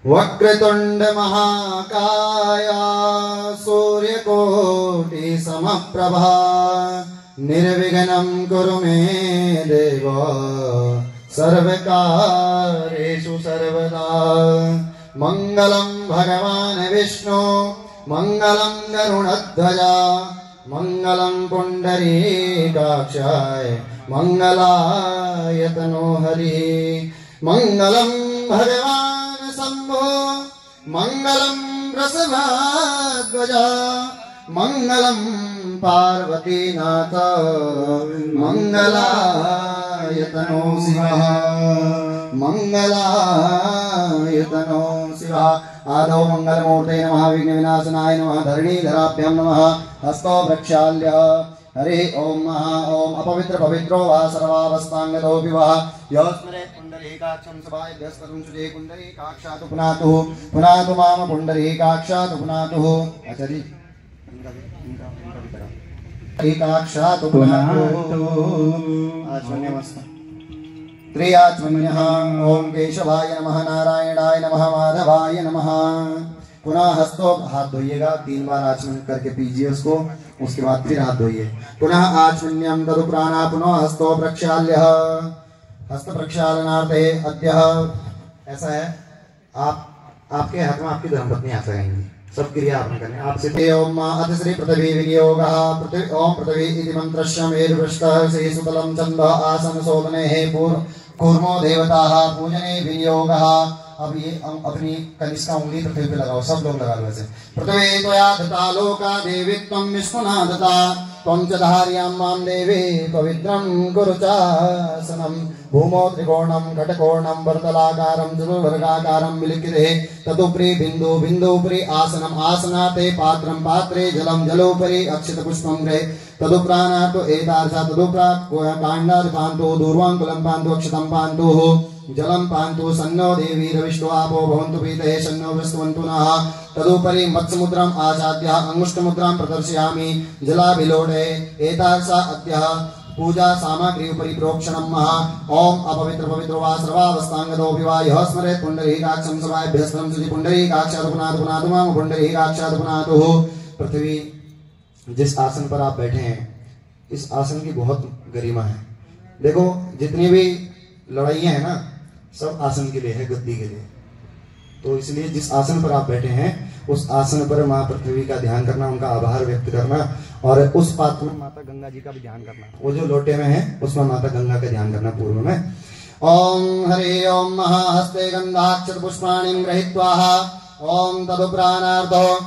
वक्रतुंड महाकाय सूर्यकोटि समप्रभा निर्विघ्नं कुरु मे देव सर्वकार्येषु सर्वदा। मंगलं भगवान् विष्णु मंगलं गरुडध्वजा मंगलं पुंडरीकाक्षाय मंगलाय तनो हरि। मंगलं भगवान् शंभो मंगलं वृषभाध्वजा मंगलं पार्वतीनाथ मंगलाय तनो शिवः मंगलाय तनो शिवः। आदौ मंगलमूर्ते नमः विघ्न विनाशनाय नमः धरणीधराभ्यां नमः हस्तो प्रक्षाल्य हरे ओम महा ओम अपवित्र पवित्रो वा सर्वावस्थांगतो विवाह यस्मरेत् पुंडरीकाक्षं सभायभ्यस्तरुं सुजे पुंडरीकाक्षात् पुनातु पुनातु माम पुंडरीकाक्षात् पुनातु आचार्य पुंडरीकाक्षात् पुनातु आचमन्यमस्तु त्रियात्मन्यः। ओम केशवाय नमः नारायणाय नमः माधवाय नमः। पुनः हस्तो हाथ धोइएगा 3 बार आचमन करके पीजिए उसको, उसके बाद फिर हाथ धोइए। पुनः आचमन्यं तदु प्राणा पुनः हस्तो प्रक्षाल्यः हस्त प्रक्षालनार्थे अद्य। ऐसा है आपके हाथ में आपकी धर्मपत्नी आ सकेंगी, सब क्रिया आपने करनी आपसे। ओम अतिश्री पृथ्वी विनियोगः ओम पृथ्वी इति मंत्रस्य मेरुपृष्ठः शेषुतलं चंद आसन शोधने हे कूर्मो देवताः पूजने विनियोगः। अब ये अपनी कनिष्ठा उंगली पृथ्वी पे लगाओ, सब लोग लगा लो ऐसे। पृथ्वी त्वया दत्ता लोका देवी त्वं विष्णुना दत्ता त्वं च धार्यां मां देवी पवित्रं कुरु चासनं। भूमौ त्रिकोणं घटकोणं वर्तलाकारं चतुर्वर्गाकारं विलिखिते तदुपरि बिंदु बिंदुपरि आसनम् आसनाते पात्रं पात्रे जलं जलोपरि अक्षतपुष्पं गृहे तदुप्राणात् एतादृशा तदुप्राक् काण्डात् पान्तु दूर्वाङ्कुलं पान्तु अक्षतं पान्तु जलम पान्तु सन्नो देवी रविष्टो आपो भवन्तु पीतये सन्नो वृष्टवन्तु नः। तदुपरि मत्स्यमुद्राम् आचाद्य अंगुष्ठमुद्रां प्रदर्शयामि जलाभिलोडे एतादृशा अद्य पूजा सामग्री उपरि प्रोक्षणं महा। ओम अपवित्र पवित्रो वा सर्वावस्थांगतो विवाह यः स्मरेत् पुंडरीकाक्षं सभाभ्यस्तरं सुजि पुंडरीकाक्षात् पुनातु पुनातु माम पुंडरीकाक्षात् पुनातु। पृथ्वी जिस आसन पर आप बैठे हैं इस आसन की बहुत गरिमा है। देखो जितनी भी लड़ाइयाँ है ना सब आसन के लिए है, गद्दी के लिए। तो इसलिए जिस आसन पर आप बैठे हैं उस आसन पर माँ पृथ्वी का ध्यान करना, उनका आभार व्यक्त करना और उस पात्र में माता गंगा जी का भी ध्यान करना। वो जो लोटे में है उसमें माता गंगा का ध्यान करना पूर्व में। ओम हरि ओम महाहस्ते गंधाक्षत पुष्पाणिं गृहीत्वा ओम तदुप्राणार्धो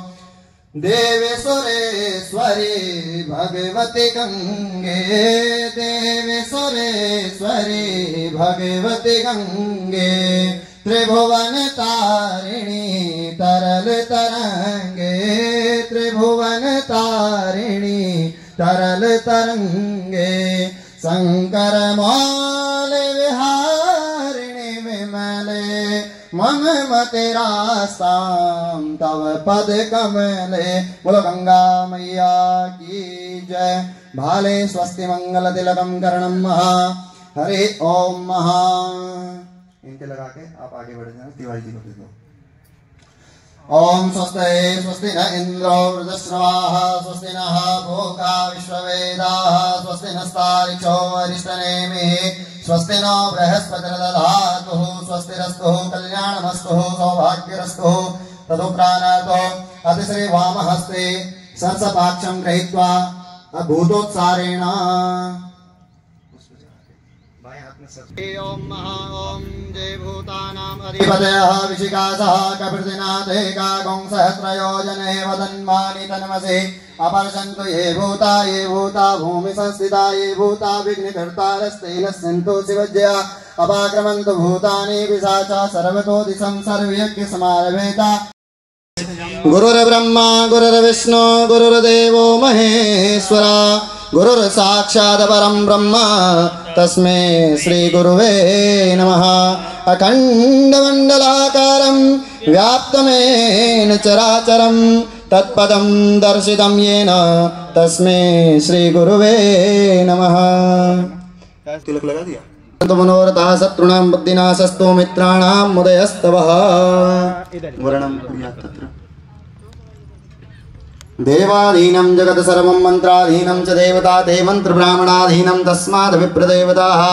देवेश्वरेश्वरी भगवती गंगे देवेश्वरेश्वरी भगवती गंगे त्रिभुवन तारिणी तरल तरंगे त्रिभुवन तारिणी तरल तरंगे शंकर मौल विहारिणी विमले मम मतिरास्तां तव पद कमले। बोलो गंगा मैया की जय। भाले स्वस्ति मंगल तिलकम करणं महा। हरे ओम महा। इनके लगा के आप आगे बढ़ जाना। तिवारी जी को दे दो। ओम स्वस्ति स्वस्ति न इंद्रो वृद्धश्रवाः स्वस्ति नः भोगा विश्ववेदाः स्वस्ति नस्तारिक्षो अरिष्टनेमिः स्वस्ति नो बृहस्पतिर्दधातु स्वस्तिरस्तु कल्याणमस्तु सौभाग्यरस्तु। तदुप्राणातो अतिश्री वामहस्ते सरसपाक्षं गृहीत्वा भूतोत्सारेण ओम महा ओम जय भूतानाम अधिपतयः विशिकासः कपिर्दिनाथे कागं सहस्रयोजने वदन्मानि तन्मसे अपरशन्तु ये भूता भूमि संस्थिता ये भूता विघ्नकर्तारस्तेन सन्तु शिवज्ञा अपाक्रमन्तु भूतानि पिशाचा सर्वतो दिशं सर्वयज्ञ समारभेता। गुरुर्ब्रह्मा गुरुर्विष्णु गुरुर्देवो महेश्वरा गुरुर्साक्षात् परं ब्रह्म तस्मै श्री गुरुवे नमः। अखण्डमण्डलाकारं व्याप्तमेन चराचरं तत्पदं दर्शितं येन तस्मै श्री गुरुवे नमः। तिलक लगा दिया। मनोरथः शत्रुणां बुद्धिनाशस्तु मित्राणां मुदयस्तवः वर्णं तत्र देवाधीनं जगत् सर्वं मंत्राधीनं च देवता ते मंत्र ब्राह्मणाधीनं तस्माद् विप्रदेवताः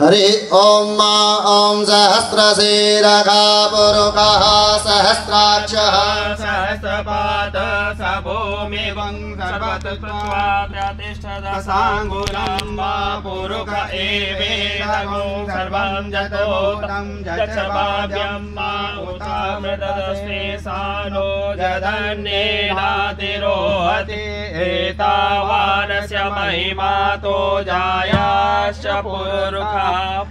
हरि ओम ओम सहस्रशीर्षः पुरुषः सहस्राक्षः सहस्रपाद स भूमिवं सर्वतत्त्वातिष्ठदशाङ्गुलं वा पुरुष एवेदं सर्वं जतोतं जक्षभाव्यं मा उतामृतदस्ते सानो जदन्येनातिरोहति एतावानस्य महिमा तो जायाश्च पुरुषः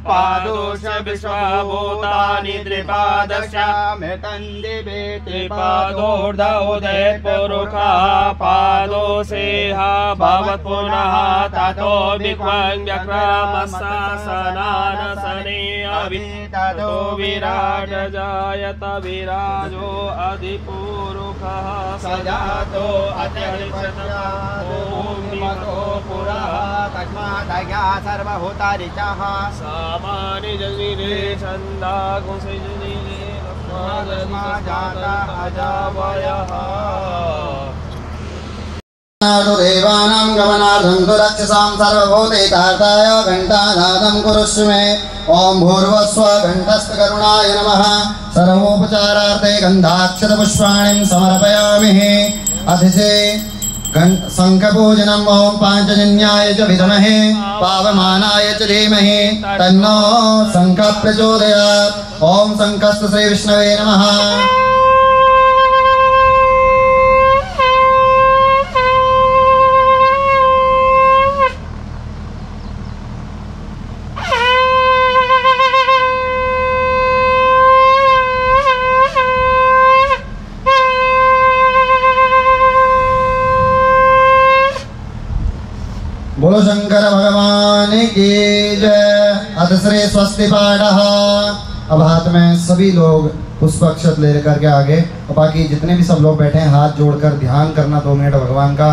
पादोश विश्वभूतानि त्रिपादश्यामृतन्दिवे त्रिपादोर्धोदयत् पुरुषः पादोषेह भवत् पुनः ततो विक्वं व्यक्रमशासनानसने अभिततो विराट जायत विराजो अधिपुरुषः सजातो अत्यरिषतो पुरः तस्मादज्ञा सर्वभूतारिचः सामानि जनिरे छन्दा कुंसिजनिरे तस्मा जाता अजावयः देवानां गमनार्थं तु रक्षसां सर्वभूतैतार्थाय घण्टानादं कुरुष्व मे ओम भूर्भुवस्सुवः घण्टस्थकरुणाय नमः सर्वोपचारार्थे गन्धाक्षतपुष्पाणिं समर्पयामि अधिसे शंखपूजनम् ओम पांचजन्याय च विद्महे पावमानाय च धीमहि तन्नो शंखः प्रचोदयात् ओम शंखस्थ श्री विष्णवे नमः बोलो शंकर भगवान की जय। अथ श्री स्वस्ति पाठः। अब हाथ में सभी लोग पुष्प अक्षत ले करके आगे और बाकी जितने भी सब लोग बैठे हैं हाथ जोड़कर ध्यान करना 2 मिनट भगवान का।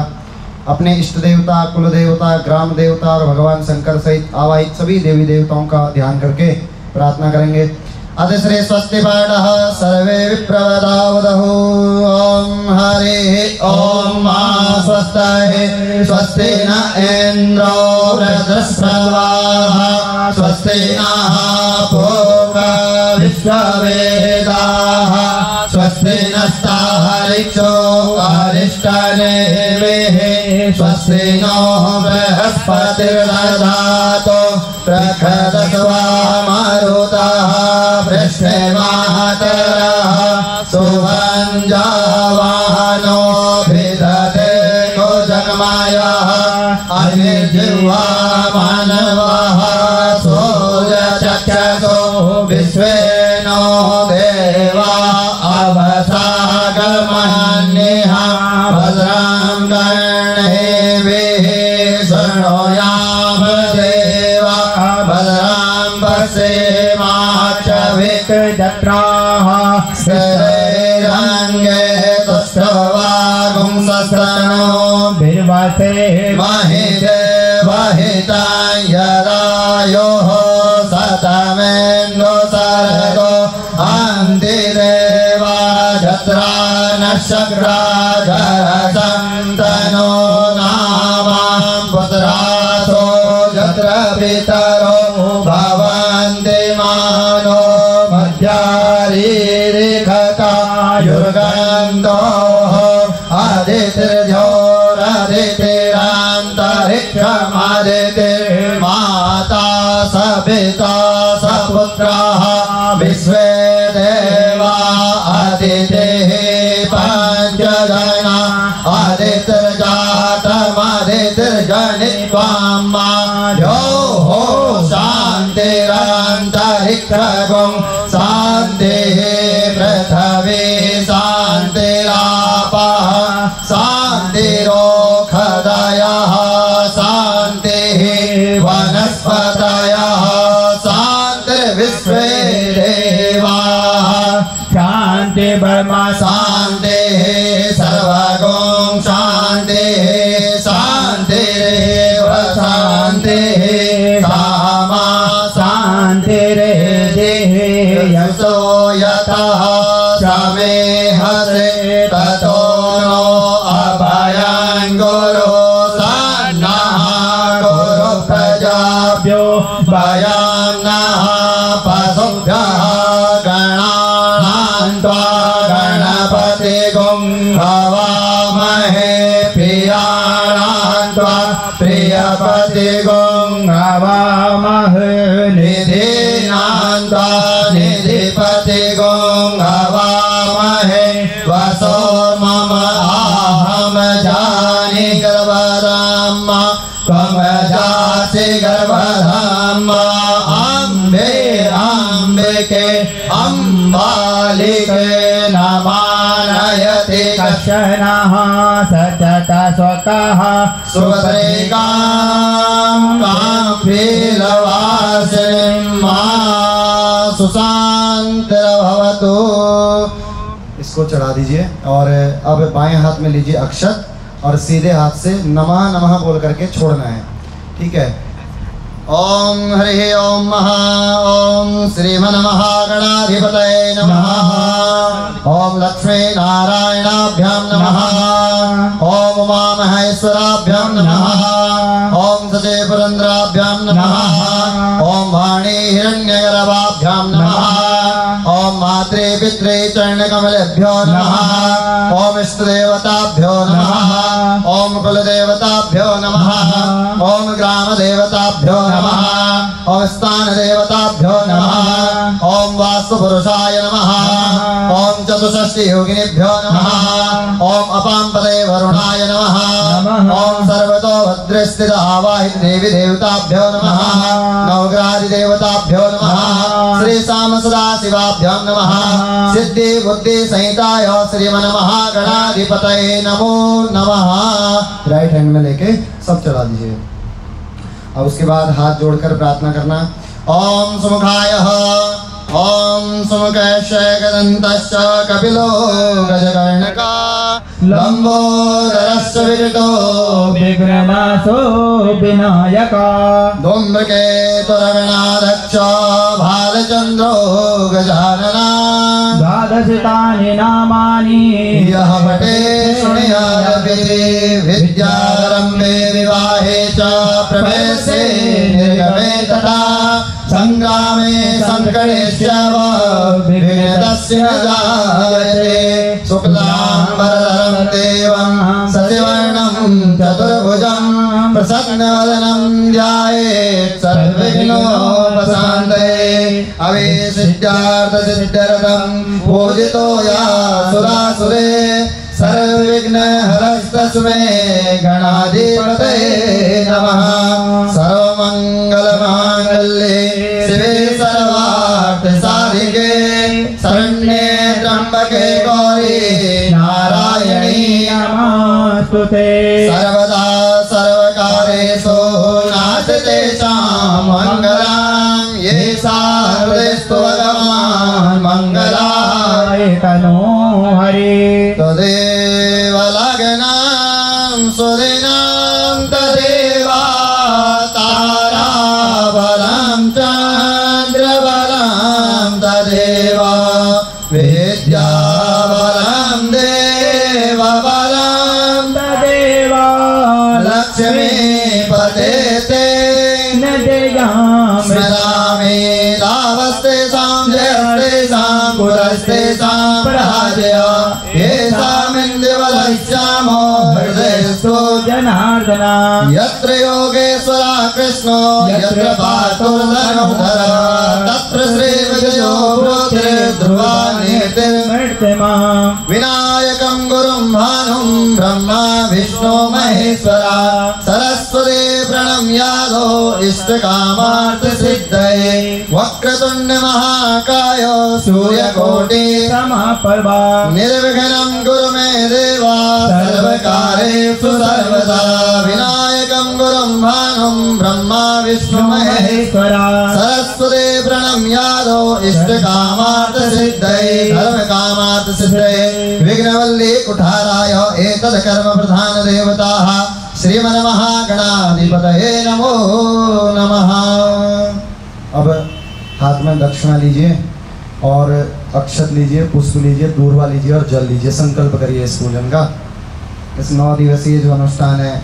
अपने इष्ट देवता, कुल देवता, ग्राम देवता और भगवान शंकर सहित आवाहित सभी देवी देवताओं का ध्यान करके प्रार्थना करेंगे। अथ श्री स्वस्ति पाठः। सर्वे विप्रवदावदहु ओम हरि ओम स्वस्ति स्वस्ति न इंद्रो वृद्धस्रवाः स्वस्ति नः पूर्वा विश्ववेदाः स्वस्ति नस्ताहरिक्षो अरिष्टनेमिः स्वस्ति नो बृहस्पतिर्दधातु प्रखदत्वा मारुतः वृष्टिमातरः सुवञ्जावाहनो भिदते कुजगमायः अनिर्जिह्वा मानवः सूर्यचक्षुषो विश्वेनो देवा अवसागमन्यः भद्रां कर्णेभिः शृणुयाम देवा भद्रां पश्येमाक्षविक्जत्राः स्थिरैरङ्गे तुष्टवागुंसस्तनो भिर्वसे महिते वहितां यदायोः शतमेन्दु सर्गो अन्तिदेवा जत्रा नशक्राजरसन्तनो नामां पुत्रासो जत्र पितरो भवन्ति मानो मध्यारीरिखतायुर्गन्धोः अदितिर्ज्योरदितिरान्तरिक्षमदितिर्माता सपिता सपुत्रः विश्वे देवा अदितिः पञ्चजना अदितिर्जातमदितिर्जनित्वां यो हो शान्तिरन्तरिक्षगुं शान्तिः पृथिवी शान्तिरापः शान्तिरोषधयः शान्तिः वनस्पतयः शान्तिर्विश्वे देवाः शान्ति ब्रह्म शान्तिः सर्वगुं शान्तिः शान्तिरेव शान्तिः कामा समिधिपति गों हवामहे वसो मम आहम जानि गर्भधाम त्वं जासि गर्भधाम अम्बे अम्बिके अम्बालिके नमानयति कश्चनः सचत स्वकः सुभद्रिकां काम्भीलवासिनीं मा सुशान्तिर्भवतु। इसको चढ़ा दीजिए और अब बाएं हाथ में लीजिए अक्षत और सीधे हाथ से नमः नमः बोल करके छोड़ना है। ठीक है। ओम हरि ओम महा ओम श्रीमन्महागणाधिपतये नमः। ओम लक्ष्मी नारायणाभ्यां नमः। ओम उमा महेश्वराभ्यां नमः। ओम सचे पुरंद्राभ्यां नमः। ओम वाणी हिरण्यगर्भाभ्यां नमः। ओम मात्रे पित्रे चरणकमलेभ्यो नमः। ओम इष्टदेवताभ्यो नमः। ओम कुलदेवताभ्यो नमः। ओम ग्रामदेवताभ्यो नमः। ओम स्थान देवताभ्यो नमः। ओम वास्तुपुरुषाय नमः। ओम चतुष्षष्टि योगिनीभ्यो नमः। ओम अपांपदे वरुणाय नमः। ओम सर्वतो भद्रस्थित आवाहित देवी देवताभ्यो नमः। नवग्रहादि देवताभ्यो नमः। श्री शाम सदा शिवाभ्यो नमः। सिद्धि बुद्धि सहिताय श्रीमन्महागणाधिपतये नमो नमः। राइट हैंड में लेके सब चला दीजिए। अब उसके बाद हाथ जोड़कर प्रार्थना करना। ओम सुमुखायः ओम सुमुखैश्चैकदन्तश्च कपिलो गजकर्णका लंबोदरश्च विकृतो विघ्ननाशो विनायका धूम्रकेतुरगणाध्यक्ष भालचन्द्रो गजानना द्वादशतानि नामानि यः पठे शृणुयादपि विद्यारम्भे विवाहे च प्रवेशे निर्गमे तथा संग्रामे संकटेश्च विघ्नस्य न जायते। शुक्लाम्बरधरं देवं सचिवर्णं चतुर्भुजं प्रसन्नवदनं ध्यायेत् सर्वविघ्नोपशान्तये। अविसिद्ध्यार्थसिद्ध्यर्थं पूजितो या सुरासुरे सर्वविघ्नहरस्तस्मै गणाधिपतये नमः। सर्वमङ्गलमाङ्गल्ये शिवे सर्वार्थसाधिके शरण्ये त्र्यम्बके गौरी नारायणी नमोस्तुते। सर्वदा सर्वकारेषु नास्ति मङ्गलं ये सर्वदेस्तु भगवान् मङ्गलाय तनो हरि तदेव लग्नं सुदिनं तदेवा ताराबलं चन्द्रबलं तदेव विद्याबलं देवबलं तदेव लक्ष्मीपते ते न देयामि स्मरामि लाभस्तेषां जयस्तेषां पुरस्तेषां पराजय येषामिन्द्रवलस्यामो हृदयस्थो जनार्दन यत्र योगेश्वरा कृष्णो यत्र पातुर्धनुर्धर तत्र श्रीविजयो प्रोत्रे ध्रुवानीतिर्मृत्युमा विनायकं गुरुं भानुं ब्रह्मा विष्णु महेश्वरा सरस्वती प्रणम्यादो इष्टकामार्थसिद्धये वक्रतुण्ड महाकाय सूर्यकोटि समप्रभा निर्विघ्नं कुरु मे देवा सर्वकारेषु सर्वदा विनायकं गुरुं भानुं ब्रह्मा विष्णु महेश्वरा सरस्वती प्रणम्यादो इष्टकामार्थसिद्धये धर्मकामार्थसिद्धये विघ्नवल्ली कुठाराय एतद् कर्म प्रधान देवताः श्रीमन्महागणाधिपतये नमो नमः। अब हाथ में दक्षिणा लीजिए और अक्षत लीजिए, पुष्प लीजिए, दूर्वा लीजिए और जल लीजिए। संकल्प करिए इस पूजन का। इस 9 दिवसीय जो अनुष्ठान है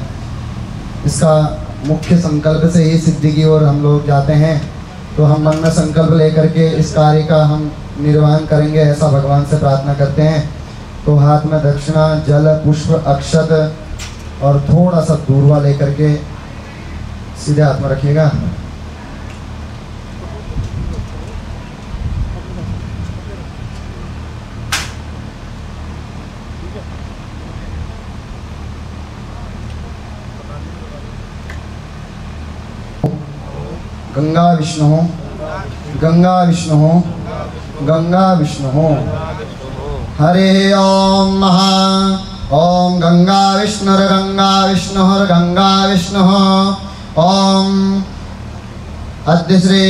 इसका मुख्य संकल्प से ही सिद्धि की ओर हम लोग जाते हैं। तो हम मन में संकल्प लेकर के इस कार्य का हम निर्वहन करेंगे, ऐसा भगवान से प्रार्थना करते हैं। तो हाथ में दक्षिणा, जल, पुष्प, अक्षत और थोड़ा सा दूर्वा लेकर के सीधे हाथ में रखिएगा। गंगा विष्णु गंगा विष्णु गंगा विष्णु। हरे ओम महा ओम गंगा विष्णुर्गंगा विष्णुर्गंगा ओम अद्य श्री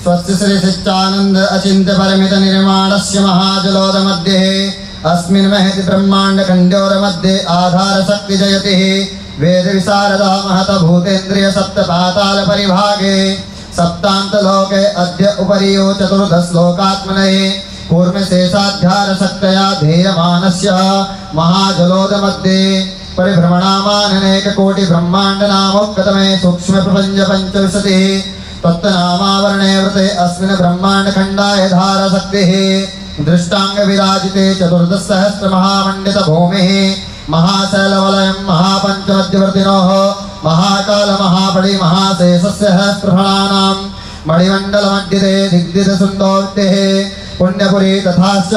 स्वस्ति श्री सच्चानंद अचिंत्य परिमित निर्माणस्य महाजलोद मध्ये अस्मिन् महति ब्रह्मांड खंडोर मध्ये आधार शक्ति जयति वेद विशारदा महत भूतेन्द्रिय सप्त पाताल परिभागे सप्तांत लोके अद्य उपरियो चतुर्दश श्लोकात्मनये पूर्व शेषाध्यार शक्तया ध्येयमानस्य महाजलोद मध्ये परिभ्रमणामान अनेक कोटि ब्रह्मांड नामोक्तमे सूक्ष्म प्रपंच पंचविंशति तत्नामावरणे वृते अस्मिन् ब्रह्मांड खंडाय धार शक्तिः दृष्टांग विराजिते चतुर्दश सहस्र महामंडित भूमिः महाशैलवलयं महापंचमध्यवर्तिनोः महाकाल महाबली महाशेषस्य सहस्रफलानां मणिमंडल मध्यते दिग्दित सुंदोक्तेः पुण्यपुरी तथाश्च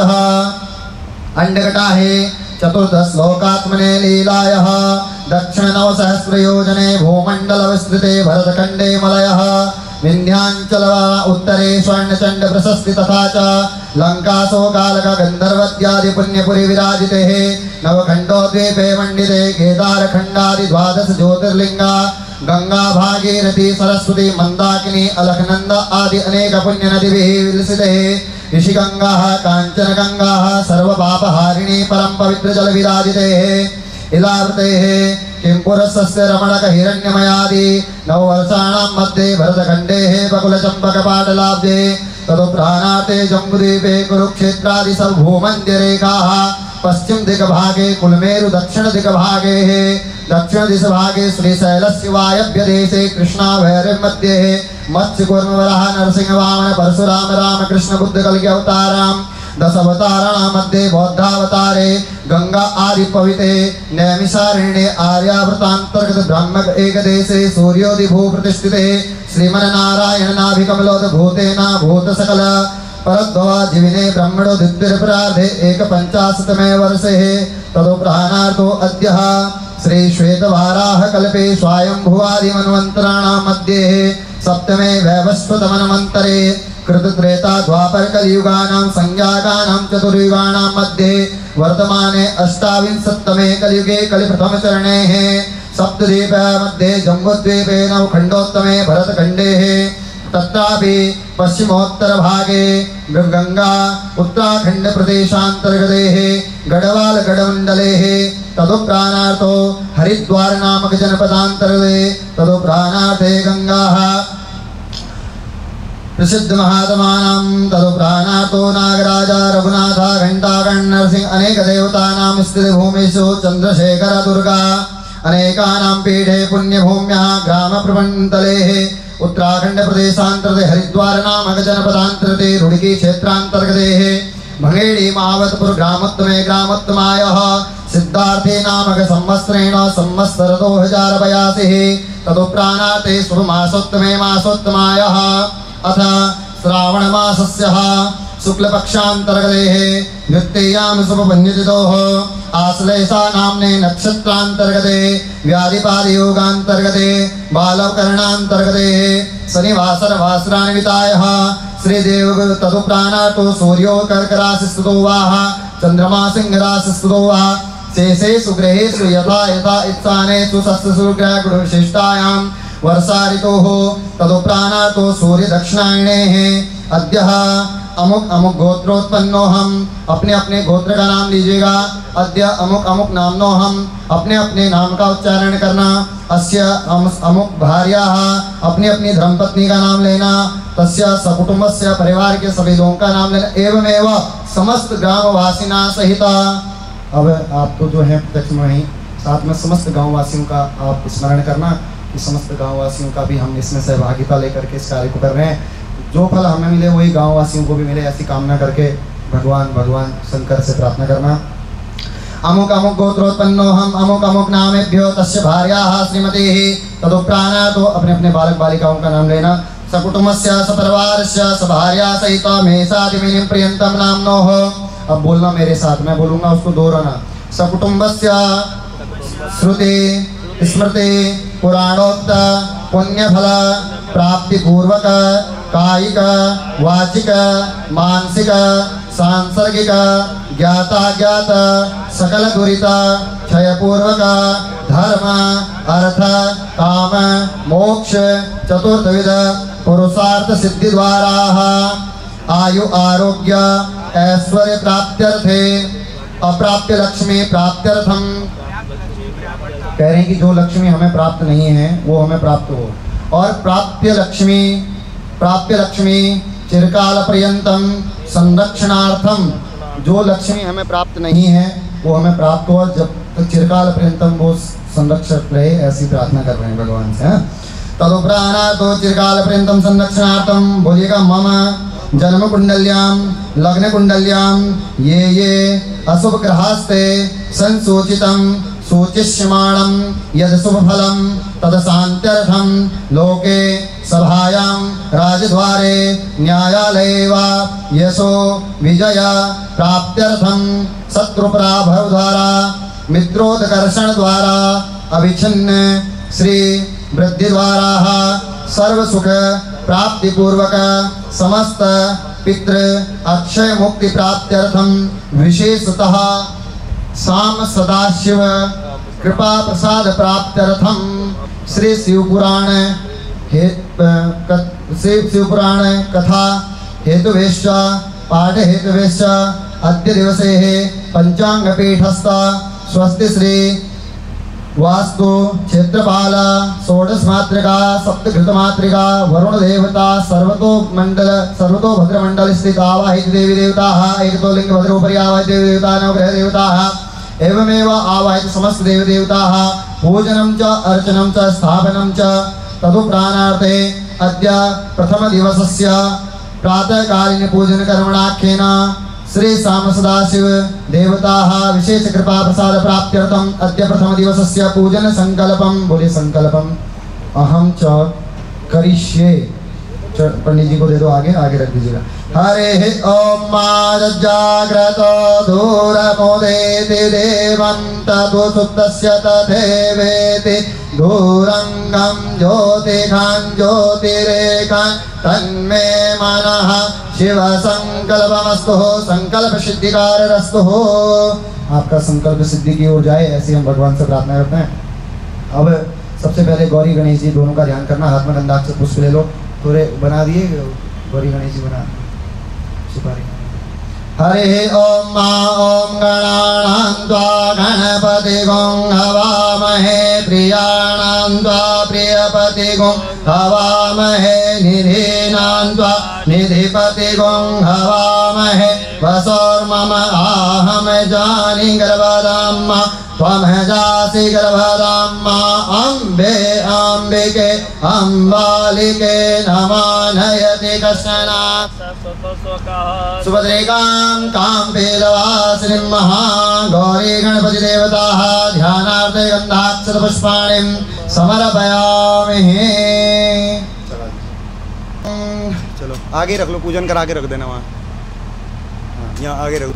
अंडकटाहे चतुर्दश श्लोकात्मने लीलायः दक्षिण नवसहस्रयोजने भूमंडल विस्तृते भरतखंडे मलयः विंध्याचल उत्तरे स्वर्णचंड प्रशस्ति तथा च लंकासो कालक गंधर्वद्यादि पुण्यपुरी विराजिते नवखंडो द्वीपे मंडिते केदार खंडादि द्वादश ज्योतिर्लिंगा गंगा भागीरथी सरस्वती मंदाकिनी अलखनंद आदि अनेक पुण्य नदिभिः विलसिते ऋषिगंगा कांचन गंगा सर्व पापहारिणी परम पवित्र जल विराजिते इलावृते किंपुरस्य रमणक हिरण्यमयादि नववर्षाणां मध्ये भरतखंडे बकुल चंपक पाटलाब्धे तदुपराणाते जम्बूद्वीपे कुरुक्षेत्रादि सब भूमध्यरेखाः पश्चिम दिग्भागे कुलमेरु दक्षिण दिग्भागे दक्षिण दिशभागे श्रीशैलस्य वायव्य देशे कृष्णा भैरव मत्स्यकूर्म वराह नरसिंह वामन परशुराम रामकृष्ण बुद्ध कल्कि अवतारां दश अवताराणां मध्ये बौद्धावतारे गंगा आदि पविते नैमिषारण्ये आर्यावृतांतर्गत ब्रह्मक एकदेशे सूर्योदि भू प्रतिष्ठिते श्रीमन्नारायण नाभिकमलोद भूतेना भूत सकल परद्भवा जीविने ब्रह्मणो द्वितीयप्रार्धे एकपञ्चाशतमे वर्षे तदुपराणार्तो अद्यः श्री श्वेतवाराह कल्पे स्वायंभुवादि मन्वन्तराणां मध्ये सप्तमे वैवस्वतमन्वन्तरे कृतत्रेता द्वापर कलियुगानां संज्ञाकानां चतुर्युगानां मध्ये वर्तमाने अष्टाविंशत्तमे कलियुगे कलिप्रथमचरणे सप्तद्वीप मध्ये जम्बूद्वीपे नवखण्डोत्तमे भरतखण्डे तत्रापि पश्चिमोत्तर भागे गंगा उत्तराखंड प्रदेशांतर्गते गढ़वाल गढ़मंडले तदुपराणार्थो हरिद्वार नामक जनपदांतर्गते तदुपराणार्थे गंगा प्रसिद्ध महात्मानां तदुपराणार्थो नागराजा रघुनाथ घंटाकर्ण नरसिंह अनेक देवतानां स्थित भूमिषु चंद्रशेखर दुर्गा अनेकानां पीठे पुण्यभूम्याः ग्राम प्रबंधले उत्तराखंड प्रदेशांतर्गते हरिद्वार नामक जनपदांतर्गते रुड़की क्षेत्रांतर्गते भंगेड़ी मावतपुर ग्रामोत्तमे ग्रामोत्तमायः सिद्धार्थे नामक संवत्सरेण संवत्सर 2082 तदुपराणार्थे शुभमासोत्तमे मासोत्तमायः अथ श्रावण मासस्य शुक्लपक्षांतर्गते द्वितीयां शुभपञ्चतिथोः आश्लेषा नाम्ने नक्षत्रांतर्गते व्याधिपादियोगांतर्गते बालकरणांतर्गते शनिवासर वासरान्वितायः श्रीदेव तदुपराणार्थो सूर्यो कर्क राशिस्थितो वाः चंद्रमा सिंह राशिस्थितो वाः शेषेषु ग्रहेषु यथा यथा इत्सानेषु सस्यसु ग्रहविशिष्टायां वर्षा ऋतोः तदुपराणार्थो सूर्य दक्षिणायने अद्यः अमुक अमुक गोत्रोत्पन्नो हम अपने अपने गोत्र का नाम लीजिएगा। अद्य अमुक अमुक नामनो हम अपने अपने नाम का उच्चारण करना। अस्य अमुक भार्याः अपनी अपनी धर्मपत्नी का नाम लेना। तस्य सकुटुंबस्य परिवार के सभी लोगों का नाम लेना एवमेव समस्त ग्रामवासिना सहित। अब आप तो जो है प्रत्यक्ष में ही साथ में समस्त गाँववासियों का आप स्मरण करना कि समस्त गाँववासियों का भी हम इसमें सहभागिता लेकर के इस कार्य को कर रहे हैं। जो फल हमें मिले वही गांववासियों को भी मिले ऐसी कामना करके भगवान शंकर से प्रार्थना करना। अमुक अमुक गोत्रोत्पन्नो हम अमुक अमुक नामेभ्यो तस्य भार्याः श्रीमतीः तदुपराणार्थो अपने अपने बालक बालिकाओं का नाम लेना। सकुटुंबस्य सपरिवारस्य सभार्या सहित मेषादिमिनिं प्रियंतम नाम्नोः। अब बोलना मेरे साथ, मैं बोलूंगा उसको दोहराना। सकुटुंबस्य श्रुति स्मृति पुराणोक्त पुण्यफल प्राप्ति पूर्वक कायिक वाचिक मानसिक सांसर्गिक ज्ञाताज्ञात सकल दुरित क्षय पूर्वक धर्म अर्थ काम मोक्ष चतुर्थविध पुरुषार्थ सिद्धि द्वारा आयु आरोग्य ऐश्वर्य प्राप्त्यर्थे अप्राप्य लक्ष्मी प्राप्त्यर्थम। कह रहे हैं कि जो लक्ष्मी हमें प्राप्त नहीं है वो हमें प्राप्त हो, और प्राप्य लक्ष्मी चिरकाल पर्यंतम संरक्षणार्थम। जो लक्ष्मी हमें प्राप्त नहीं है वो हमें प्राप्त हो, जब तक चिरकाल पर्यंतम वो संरक्षक रहे, ऐसी प्रार्थना कर रहे हैं भगवान से। तदुपराणातो चिरकाल पर्यंतम संरक्षणार्थम बोलिएगा मम जन्म कुंडल्यां लग्न कुंडल्यां ये अशुभ ग्रहास्ते संसूचितं सूचिष्यमाणं यद शुभ फलं तदशान्त्यर्थं लोके सभायां राजद्वारे न्यायालये वा यशो विजय प्राप्त्यर्थं शत्रुपराभव द्वारा मित्रोत्कर्षण द्वारा अभिच्छिन्न श्री वृद्धि द्वारा सर्व सुख प्राप्ति पूर्वक समस्त पितृ अक्षय मुक्ति प्राप्त्यर्थम विशेषतः साम सदाशिव कृपा प्रसाद प्राप्त्यर्थम श्री शिवपुराण कथा हेतुवेश्च पाठ हेतुवेश्च अद्य दिवसे पंचांग पीठस्थ स्वस्ति श्री वास्तु क्षेत्रपाल षोडश मातृका सप्तघृत मातृका वरुण देवता सर्वतो भद्र मंडल स्थित आवाहित देवी देवता एक तो लिंग भद्रोपरि आवाहित देवी देवता नवग्रह देवता एवमेव आवाहित समस्त देवी देवता पूजनं च अर्चनं च स्थापनं च तदुपराणार्थे अद्य प्रथम दिवसस्य प्रातःकालीन पूजन कर्मणाख्येन श्री साम सदाशिव देवताः विशेष कृपा प्रसाद प्राप्त्यर्थम अद्य प्रथम दिवसस्य पूजन संकल्पम। बोले संकल्पम अहम च करिष्ये। पंडित जी को दे दो, आगे आगे रख दीजिएगा। हरे ओम जाग्रत दूरमुदेति देवंत सुतस्य तथेवेति दूरंगम ज्योतिखान ज्योतिरेखान तन्मे मनः शिव संकल्पमस्तु संकल्प सिद्धिकारस्तु। आपका संकल्प सिद्धि की ओर जाए, ऐसी हम भगवान से प्रार्थना करते हैं। अब सबसे पहले गौरी गणेश जी दोनों का ध्यान करना। हाथ में गंधाक्षर पुष्प ले लो, थोड़े बना दिए गौरी गणेश जी बना सुपारी। हरे ओम ओम गणानां त्वा गणपतिगुं हवामहे प्रियाणां त्वा प्रियपतिगुं हवामहे निधीनां त्वा निधिपतिगुं हवामहे वसोर्मम आहम जानि गर्भधाम त्वं जासि गर्भधाम अम्बे अम्बिके अम्बालिके नमानयति कश्चन सुभद्रेकां काम्पीलवासिनीं महागौरी गणपति देवताः ध्यानार्थे गन्धाक्षर पुष्पाणिं समर्पयामि। चलो आगे रख लो, पूजन करा के रख देना वहाँ, यहाँ आगे रख।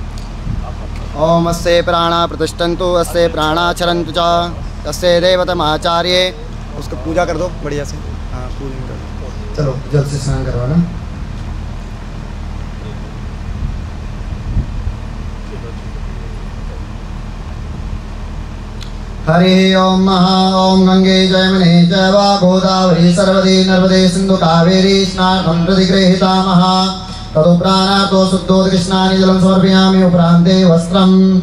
ओम अस्ये प्राणा प्रतिष्ठन्तु अस्ये प्राणा चरन्तु च तस्ये देवतमाचार्ये। उसको पूजा कर दो बढ़िया से। हाँ पूजन कर दो। चलो जल से स्नान करवाना। हरि ओम महा ओम गंगे जयमुने जैव गोदावरी सरस्वती नर्मदे सिंधु कावेरी स्नानं प्रतिगृहीता महा। तदुपराणातो शुद्धोदकृष्णानि जलं समर्पयामि उपरान्ते वस्त्रम्।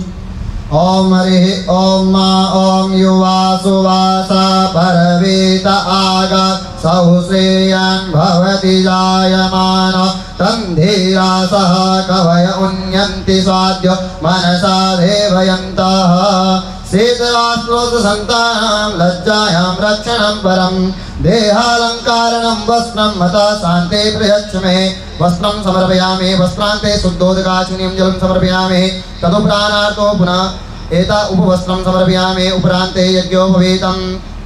ओम हरिः ओम मा ओम युवा सुवास परवेत आगा सौश्रेयान् भवति जायमान तं धीरा सह कवय उन्यन्ति स्वाद्य मनसा देवयन्तः। शीतराष्ट्रोत संतानां लज्जायां रक्षणं परं देहालंकारणं वस्त्रं मता शान्ते प्रयच्छ मे। वस्त्रं समर्पयामि वस्त्रान्ते शुद्धोदकाचूर्णं जलं समर्पयामि। तदुपराणार्तो पुनः एता उपवस्त्रं समर्पयामि उपरान्ते यज्ञोपवीतं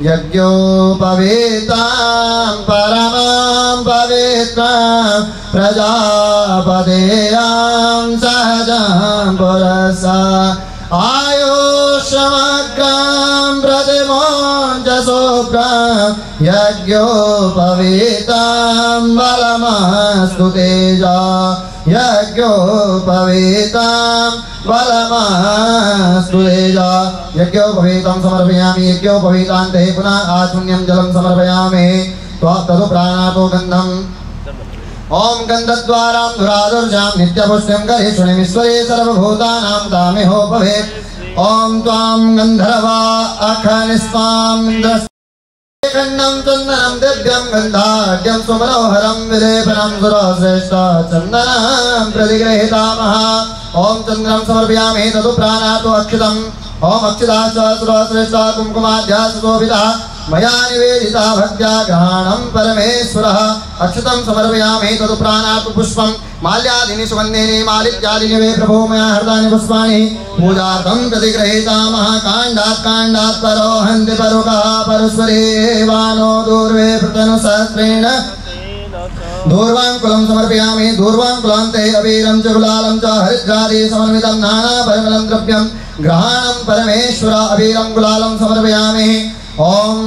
यज्ञोपवीतं परमां पवित्रं प्रजापतेयां सहजं पुरसा आयुष्मग्रं प्रतिमोञ्च शुभ्रं यज्ञोपवीतं यज्ञोपवीतं बलमस्तु तेजा यज्ञोपवीतं बलमस्तु तेजा यज्ञोपवीतं समर्पयामि यज्ञोपवीतान्ते पुनः आचमनीयं जलं समर्पयामि तदु प्राणातो गन्धम् ओम गंधद्वारां धुरादुर्जां नित्यपुष्टिं करिष्णुमिश्वरे सर्वभूतानां तामिहो भवेत् ओम त्वां गन्धर्वा अखनिस्वां खण्डं चन्दनं दिव्यं गन्धाढ्यं सुमनोहरं विलेपनं सुरश्रेष्ठा चन्दनं प्रतिगृहीतामः ओम चन्द्रं समर्पयामि तदु प्राणातो अक्षितम् ओम अक्षिताश्च सुरश्रेष्ठा कुङ्कुमाद्या सुशोभितः मया निवेदिता भक्त्या ग्रहणं परमेश्वरः अक्षतं समर्पयामि तदु प्राणात् पुष्पं माल्यादीनि सुगन्धीनि मालित्यादीनि वे प्रभो मया हृतानि पुष्पाणि पूजार्थं प्रतिगृहीतामः काण्डात् परोहन्ति परुकः परस्वरेवानो दूर्वे पृतनुसहस्रेण दूर्वाङ्कुलं समर्पयामि दूर्वाङ्कुलान्ते अबीरं च गुलालं च हरिद्रादि समन्वितं नानापरिमलं द्रव्यं ग्रहणं परमेश्वर अबीरं गुलालं समर्पयामि ओम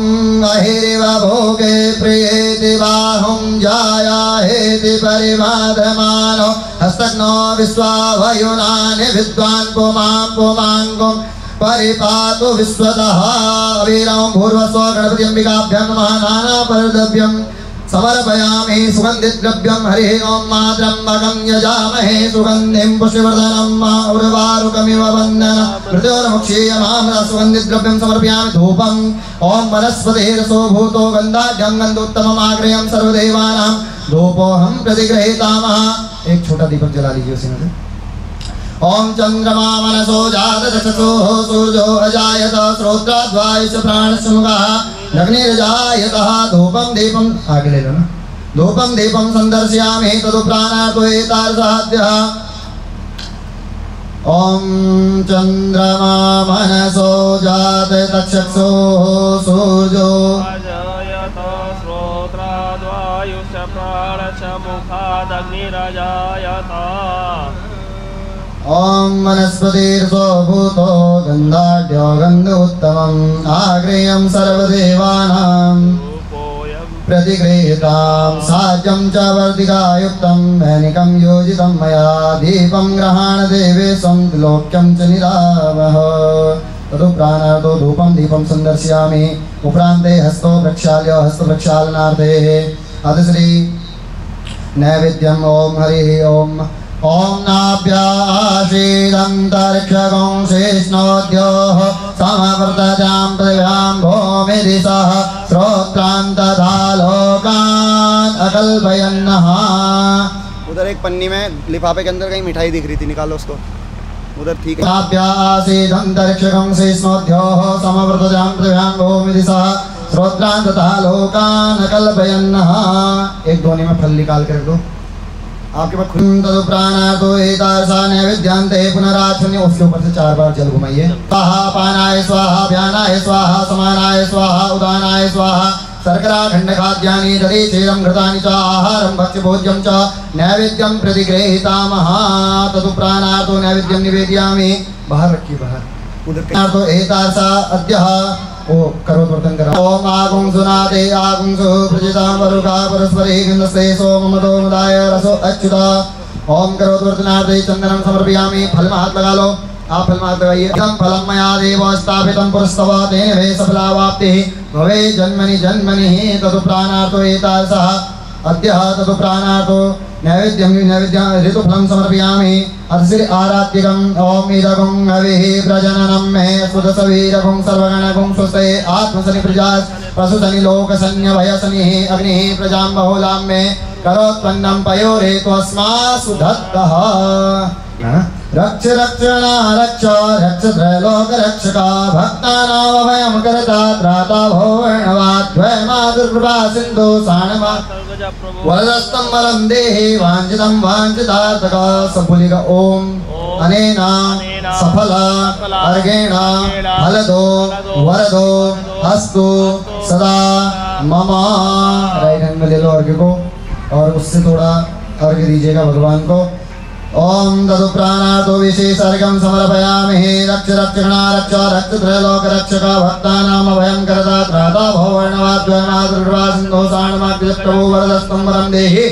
अहिरिव भोगे प्रियेति बाहुं जायाहेति परिवाधमानो हस्तग्नो विश्वावयुनानि विद्वान् पुमाङ्गुं परिपातु विश्वतः अवीरं भूर्वस्व गणपति अंबिकाभ्यां नमः नानापरद्रव्यं समर्पयामि सुगन्धिद्रव्यं हरिः ओं मात्रम्बकं यजामहे सुगन्धिं पुष्टिवर्धनं उर्वारुकमिव वन्दन मृत्योर्मुक्षीयमामृत सुगन्धिद्रव्यं समर्पयामि धूपम् ओं वनस्पतिरसो भूतो गन्धाढ्यं गन्धोत्तममाग्रयं सर्वदेवानां धूपोऽहं प्रतिगृहीतामः। एक छोटा दीपक जला लीजिए उसी में। ओम चंद्रमा मनसो जातचक्षुः सूर्यो अजायत श्रोत्राद्वायुष प्राणसमुखः अग्निर्जायतः धूपं दीपं आगे ले लो ना धूपं दीपं संदर्शयामि तदु प्राणातो एतादृशः ओम चंद्रमा मनसो जातचक्षुः सूर्यो अजायत श्रोत्राद्वायुष प्राणसमुखः अग्निर्जायत ओम वनस्पतिर्सो भूतो गन्धाढ्यो गन्धोत्तमम् आग्रेयं सर्वदेवानां प्रतिगृहीतां साज्यं च वर्धिकायुक्तं वैनिकं योजितं मया दीपं गृहाणदेवेशं त्रिलोक्यं च निरावः तदु प्राणातो धूपं दीपं संदर्शयामि उपरान्ते हस्तो प्रक्षाल्य हस्तप्रक्षालनार्थे अतिश्री नैवेद्यम् ओम हरिः ओम ओम नाभ्याशीदन्तरिक्षगं शेष्णोद्योः समवर्तजां पृथिव्यां भूमि दिशः श्रोत्रान् तथा लोकान् अकल्पयन्नः। उधर एक पन्नी में लिफाफे के अंदर कहीं मिठाई दिख रही थी, निकालो उसको उधर। ठीक है। नाभ्याशीदन्तरिक्षगं शेष्णोद्योः समवर्तजां पृथिव्यां भूमि दिशः श्रोत्रान् तथा लोकान् अकल्पयन्नः। एक दोने में फल निकाल कर दो आपके पास। तदु प्राणातो एतादृशा नैवेद्यान्ते पुनराचमनीय उसके ऊपर से 4 बार जल घुमाइए। स्वाहा पानाय स्वाहा व्यानाय स्वाहा समानाय स्वाहा उदानाय स्वाहा शर्कराखंड खाद्यानि दधि क्षीरं घृतानि च आहारं भक्ष्यभोज्यं च नैवेद्यं प्रतिगृहीतामः। तदु प्राणातो नैवेद्यं निवेदयामि। बाहर रखिए बाहर उधर। तो एतादृशा अद्यः ओ करोद्वर्तन करा। ओम आगुंसुनाते आगुंसु प्रजिता वरुका परस्परे गन्धस्ते सोममदो मुदाय रसो अच्युता। ओम करोद्वर्तनार्थे चंदनं समर्पयामि। फल में हाथ लगा लो आप, फल में हाथ लगाइए। इदं फलं मया देव स्थापितं पुरस्तव तेन वे सफलावाप्तिः भवे जन्मनि जन्मनि तदु प्राणातो एतादृशः अद्यः तदु प्राणातो नैवेद्यं ऋतुफलं समर्पयामि। अतिश्री आराध्यकम् ओम इदगुं हविः प्रजननं मे सुदसवीरगुं सर्वगणगुं स्वस्ते आत्मसनि प्रजा पशुसनि लोकसन्यभयसनिः अग्निः प्रजां बहुलां मे करोत्पन्नं पयोरेतु अस्मासु दत्तः। रक्ष रक्षणा रक्ष रक्ष त्रैलोक रक्षका भक्तानामभयं करता त्राता भोवर्णवाद्वयमातुर्कृपा सिन्धु साणमा वरदस्तं वरं देहि वाञ्छितं वाञ्छितार्थका। सबुलिग ओम अनेना सफल अर्घेण फलदो वरदो अस्तु सदा मम। राइट हैंड में ले लो अर्घ्य को और उससे थोड़ा अर्घ्य दीजिएगा भगवान को। ओम तदु प्राणातो विशेषर्घ्यं समर्पयामि। रक्ष रक्षणा रक्ष रक्ष त्रैलोक रक्षका भक्तानां अभयं करता त्राता भवर्ण नवाद्वयमादृढवा सिन्धोसाणमाग्रजप्रभो वरदस्तं वरं देहि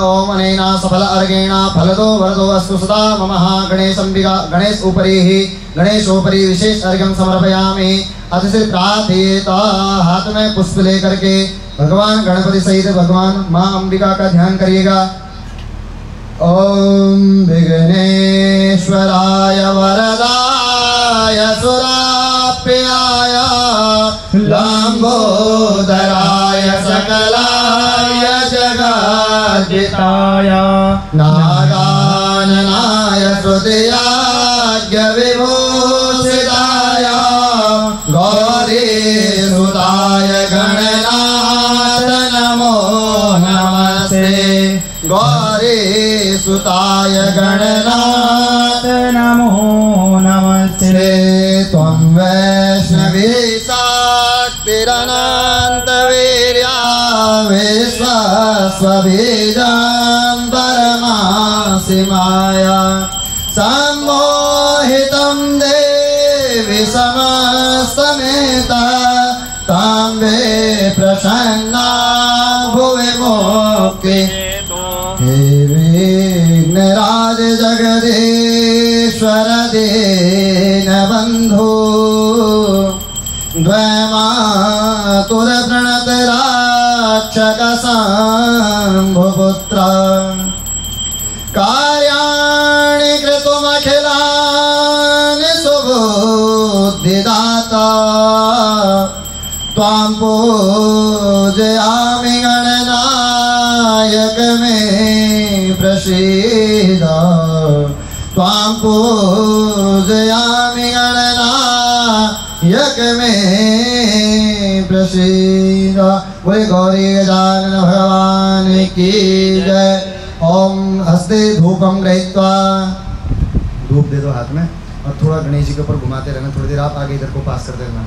ओम अनेना सफल अर्घेण फलदो वरदो अस्तु सदा मम गणेश उपरि विशेष अर्घ्यं समर्पयामि। अतिशय प्रार्थयेत। हाथ में पुष्प लेकर के भगवान गणपति सहित भगवान माँ अंबिका का ध्यान करिएगा। ओम विघ्नेश्वराय वरदाय सुराप्याय लंबोदराय सकलाय जगद्धिताय नागाननाय श्रुतियाज्ञ विभूषिताय गौरीसुताय गणनाथ नमो नमस्ते। गौरीसुताय गणनाथ नमो नमस्ते। त्वं वैष्णवी शक्तिरनन्तवीर्या विश्वस्वबीजं परमासि माया सम्मोहितं देवि समस्तमेता तां वे प्रसन्ना भुवि मोक्षे। हे विघ्नराज जगदीश्वर दीनबन्धो द्वैमातुर प्रणत राक्षक शम्भुपुत्र कार्याणि कृतुमखिलानि सुबुद्धिदाता त्वां पूजयामि गणनायक मे प्रसीद। त्वां पूजयामि गणनायक मे प्रसीद। बोले गौरी गजानन भगवान की जय। ओम हस्ते धूपम गृहीत्वा, धूप दे दो हाथ में और थोड़ा गणेश जी के ऊपर घुमाते रहना। थोड़ी देर आप आगे इधर को पास कर देना।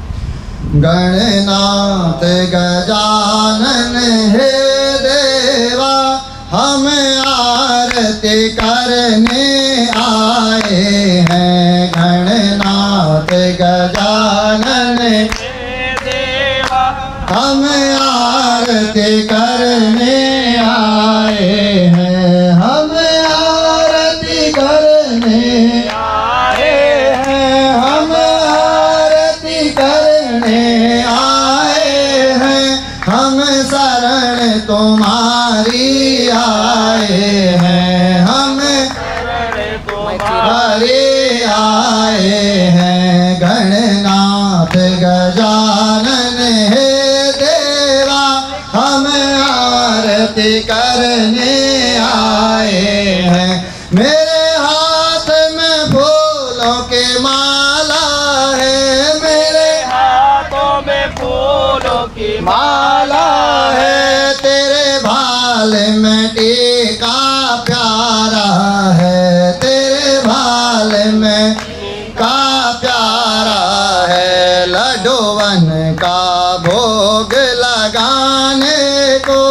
गणनाथ गजानन हे देवा हम आरती करने आए हैं। गणनाथ गजानन हम आरती करने आए हैं। हम आरती करने आए हैं। हम आरती करने आए हैं। हम शरण तुम्हारी आए हैं। हम शरण तुम्हारी आए हैं। गणनाथ गजानन हे देवा हम आरती करने आए हैं। मेरे हाथ में फूलों की माला है। मेरे हाथों में फूलों की माला है। तेरे भाल में टीका प्यारा है। तेरे भाल में का प्यारा है। लड्डूवन का भोग लगाने को,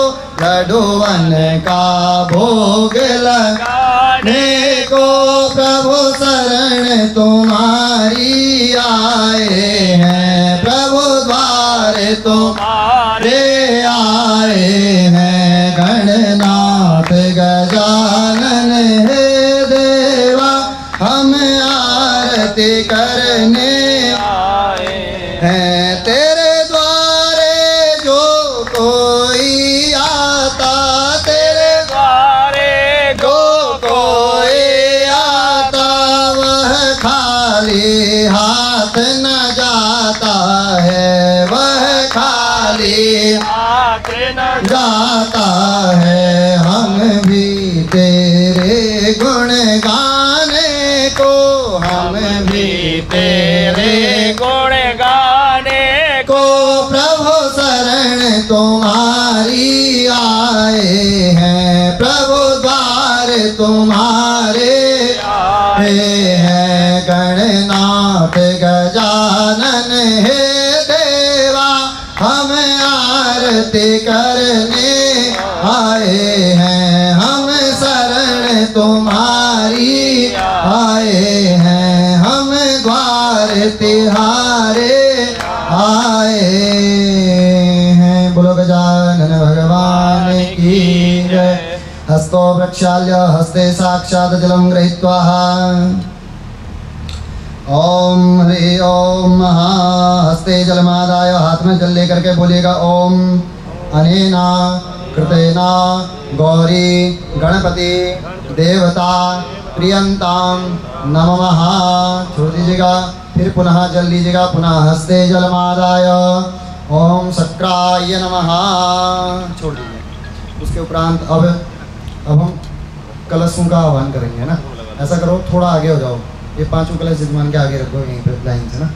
लड्डूवन का भोग लगाने को प्रभु शरण तुम्हारी आए हैं। प्रभु द्वार तुम्हारे आए हैं। गणनाथ गजानन हे देवा हम आरती करने आए हैं। तेरे द्वारे जो कोई आता, तेरे द्वारे जो कोई आता वह खाली हाथ न जाता है। वह खाली हाथ न जाता है। हम भी तेरे गुण गाने को, हम भी तेरे गुण गाने को प्रभु शरण तुम्हारी आए हैं। प्रभु द्वार तुम्हारे आए हैं। गणनाथ गजानन हे देवा हम आरती करने आए हैं। हम शरण तुम्हारी आए हैं। हम द्वार तिहारे आए प्रक्षाल्य हस्ते साक्षात् जलं गृहीत्वा ओम हरि ओम महा हस्ते जलमादाय हाथ में जल लेकर के बोलिएगा ओम अनेना कृतेना गौरी गणपति देवता प्रियंताम नमः। छोड़ दीजिएगा, फिर पुनः जल लीजिएगा, पुनः हस्ते जलमादाय ओम शक्राय नमः। छोड़ दीजिए। उसके उपरांत अब हम कलशों का आह्वान करेंगे ना। ऐसा करो, थोड़ा आगे हो जाओ, ये पांचों कलश यजमान के आगे रखो यहीं पे लाइन से ना।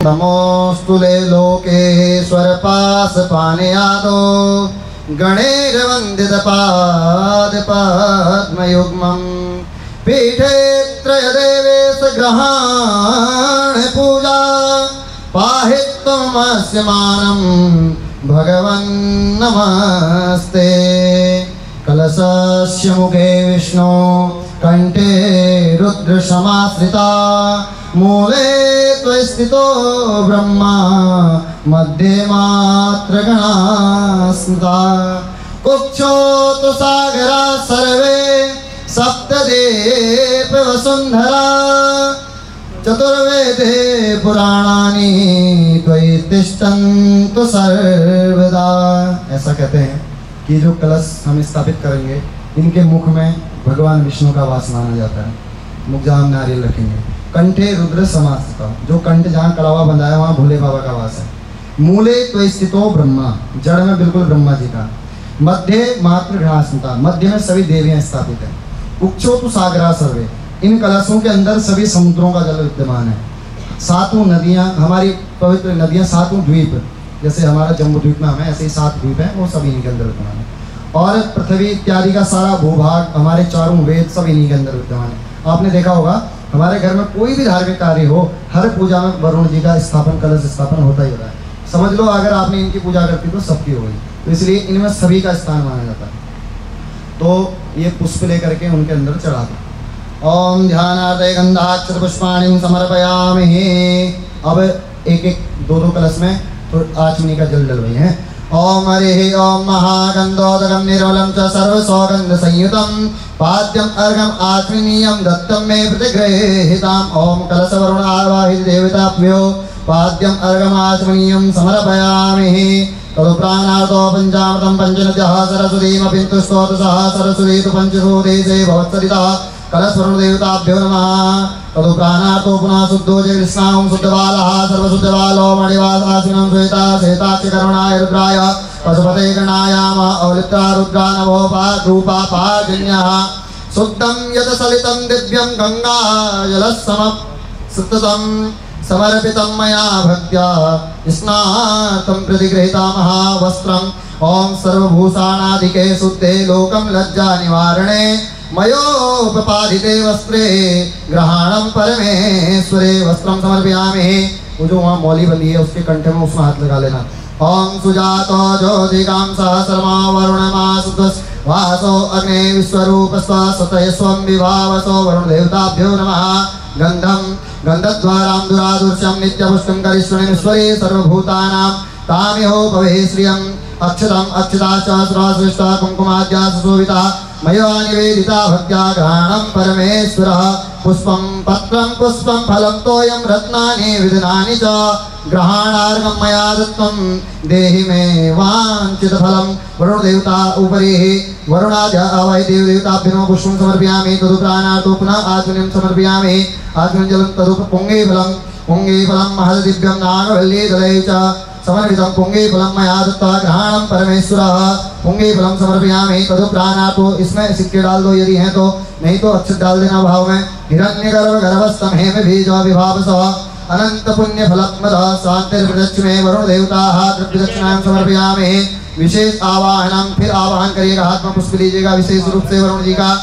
नमोस्तुले लोकेश्वर पास पाने आदो गणेश वंदित पाद पद्मयुग्मं पीठे त्रय देवेश ग्रहण पूजा पाहित्वमस्य मानं भगवन् नमस्ते। कलशस्य मुखे विष्णु कंठे रुद्र समाश्रिता मूले त्वस्थितो ब्रह्मा मध्ये मात्र गणा स्मृता। कुक्षो तु सागरा सर्वे सप्तदेव वसुंधरा चतुर्वेदे पुराणानि त्वयि तिष्ठन्तु सर्वदा। ऐसा कहते हैं कि जो कलश हम स्थापित करेंगे इनके मुख में भगवान विष्णु का वास माना जाता है। मुख जहाँ हम नारियल रखेंगे, कंठे रुद्र समास्थिता, जो कंठ जहाँ कड़ावा बंधा है वहाँ भोले बाबा का वास है। मूले तो स्थितो ब्रह्मा, जड़ में बिल्कुल ब्रह्मा जी का। मध्य मात्र घृणास्मिता, मध्य में सभी देवियां स्थापित है। उक्षो तो सागरा सर्वे, इन कलशों के अंदर सभी समुद्रों का जल विद्यमान है। सातों नदियाँ, हमारी पवित्र नदियाँ, सातों द्वीप, जैसे हमारा जम्बू द्वीप में हमें ऐसे ही 7 द्वीप हैं, वो सभी इनके अंदर विद्यमान है। और पृथ्वी इत्यादि का सारा भूभाग, हमारे चारों वेद सब इन्हीं के अंदर विद्यमान है। आपने देखा होगा हमारे घर में कोई भी धार्मिक कार्य हो, हर पूजा में वरुण जी का स्थापन, कलश स्थापन होता ही होता है। समझ लो अगर आपने इनकी पूजा करती तो सबकी होगी, तो इसलिए इनमें सभी का स्थान माना जाता है। तो ये पुष्प लेकर के उनके अंदर चढ़ा दो। ओम ध्यानार्थे गंधाक्षर पुष्पाणि समर्पयामि। अब एक एक दो कलश में तो आचमनी का जल डलवाइए हैं। ओम हरि ओम महागंधोदकं निर्मलं च सर्वसौगंध संयुतं पाद्यम अर्घम आचमनीयं दत्तं मे प्रतिगृहीताम्। ओम कलश वरुण आवाहित देवताभ्यो पाद्यम अर्घम आचमनीयं समर्पयामि। तदुपराणार्थो पंचामृतं पंचनद्यः सरस्वतीमपिन्तु स्तोत्रसः सरस्वती पंचसु देशे भवत्सरितः कलश वरुण देवताभ्यो नमः। तदुपराणार्थो पुनः शुद्धो जय कृष्णां शुद्धबालः सर्वशुद्धबालो मणिवासासिनं श्वेता श्वेताक्ष करुणाय रुद्राय पशुपते गणायाम अवलिप्ता रुद्रा नवोपा रूपा पाजन्यः शुद्धं यत सलितं दिव्यं गंगा जलसमसृतं समर्पितं मया भक्त्या स्नातं प्रतिगृहीता महावस्त्रम्। ओम सर्वभूषाणाधिके शुद्धे लोकं लज्जा निवारणे मयोपपादिते वस्त्रे ग्रहणं परमेश्वरे वस्त्रं समर्पयामि। वो जो वहाँ मौली बंधी है उसके कंठे में उसमें हाथ लगा लेना। ओम सुजातो ज्योतिकां सहस्रमा वरुणमासुतस् वासो अग्ने विश्वरूपस्व सतयस्वं विभावसो वरुण देवताभ्यो नमः। गंधं गंधद्वारां दुरादुर्शं नित्यपुष्टं करिष्णुनीश्वरे सर्वभूतानां तामिहो भवे श्रियम्। अक्षतम् अक्षता च श्रवसृष्टा कुङ्कुमाद्या सुशोभिता मया निवेदिता भक्त्या ग्रहणं परमेश्वरः। पुष्पं पत्रं पुष्पं फलं तोयं रत्नानि विधनानि च ग्रहणार्घं मया दत्तं देहि मे वाञ्छितफलं। वरुण देवता उपरि वरुणाद्य आवाहित देवताभ्यो पुष्पं समर्पयामि। तदुपराणार्थो पुनः आचमनीं समर्पयामि। आचमनं जलं तदुप पुङ्गीफलं महद्दिव्यं नागवल्लीदलै च समर्पितं पुङ्गीफलं मया दत्त्वा ग्रहणं परमेश्वरः। पुङ्गीफलं समर्पयामि। तदुपराणार्थो इसमें सिक्के डाल दो यदि हैं तो, नहीं तो अक्षत डाल देना भाव में। हिरण्यगर्भ गर्भस्थं हेम बीज विभावसः अनंत पुण्य फलप्रदः शांतिर्प्रदक्ष में वरुण देवताः द्रव्यदक्षिणां समर्पयामि। विशेष आवाहनम, फिर आवाहन करिएगा, हाथ में पुष्प लीजिएगा विशेष रूप से वरुण जी का।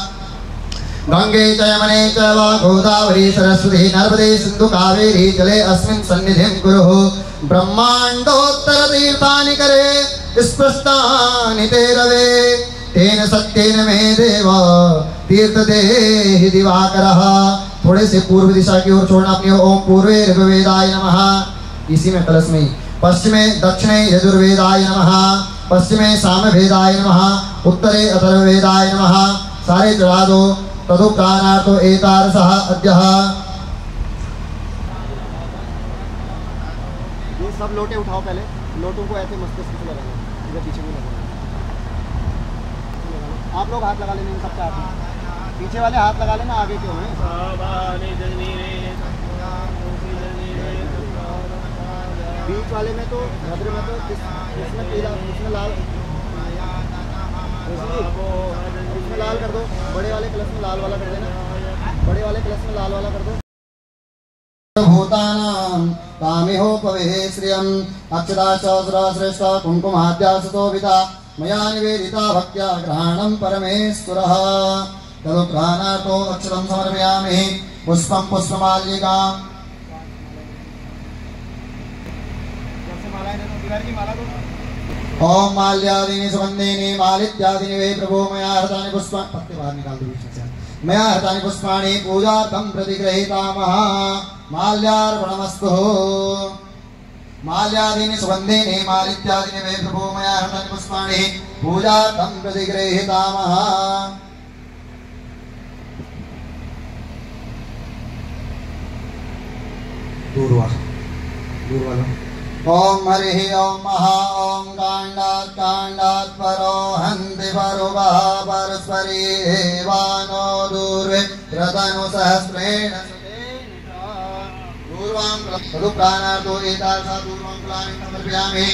गंगे च यमुने च वा गोदावरी सरस्वती नर्मदे सिंधु कावेरी जले अस्मिन् सन्निधिं कुरु। ब्रह्मांडोत्तर तीर्थानि करे स्पृष्टानि ते रवे तेन सत्येन मे देव तीर्थ देहि दिवाकरः। थोड़े से पूर्व दिशा की ओर छोड़ना अपनी। ओम पूर्वे ऋग्वेदाय नमः, इसी में कलश में ही। पश्चिमे दक्षिणे यजुर्वेदाय नमः, पश्चिमे सामवेदाय नमः, उत्तरे अथर्ववेदाय नमः। सारे चढ़ा दो। तदुपराणार्थो एतादृशः अद्यः। ये सब लोटे उठाओ पहले, लोटों को ऐसे मस्तिष्क से लगाना, इधर पीछे में लगाना। आप लोग हाथ लगा लेना इन सबके हाथ में, पीछे वाले हाथ लगा लेना, आगे क्यों हैं। बीच वाले में तो भद्र में तो इसमें पीला, इसमें लाल, इसमें लाल कर दो। बड़े वाले कलश में लाल वाला कर देना, बड़े वाले कलश में लाल वाला कर दो। भूतानां कामिहोपविहे श्रियम् अक्षराशास्त्रा श्रेष्ठा कुङ्कुमाद्यासुतोभिता मया निवेदिता भक्त्या ग्रहणं परमेश्वरः। तदुपराणार्थो अक्षरं समर्पयामि। पुष्पं पुष्पमाल्यिका। ओम माल्यादीनि सुगंधीनि मालित्यादीनि वे प्रभो मया हृतानि पुष्पाणि, पत्ते बाहर निकाल दो बीच से। मया हृतानि पुष्पाणि पूजार्थं प्रतिगृहीतामः। माल्यार्पणमस्तु। माल्यादीनि सुगंधीनि मालित्यादीनि वे प्रभो मया हृतानि पुष्पाणि पूजार्थं प्रतिगृहीतामः। दूर वाला। ओम हरिः ओम महा ओम कांडात् परो हन्ति परुवः परस्परी एवानो दूर्वे रतनु सहस्रेण दूर्वां तदुपराणार्थो एतादृशा दूर्वां फलानि समर्पयामि।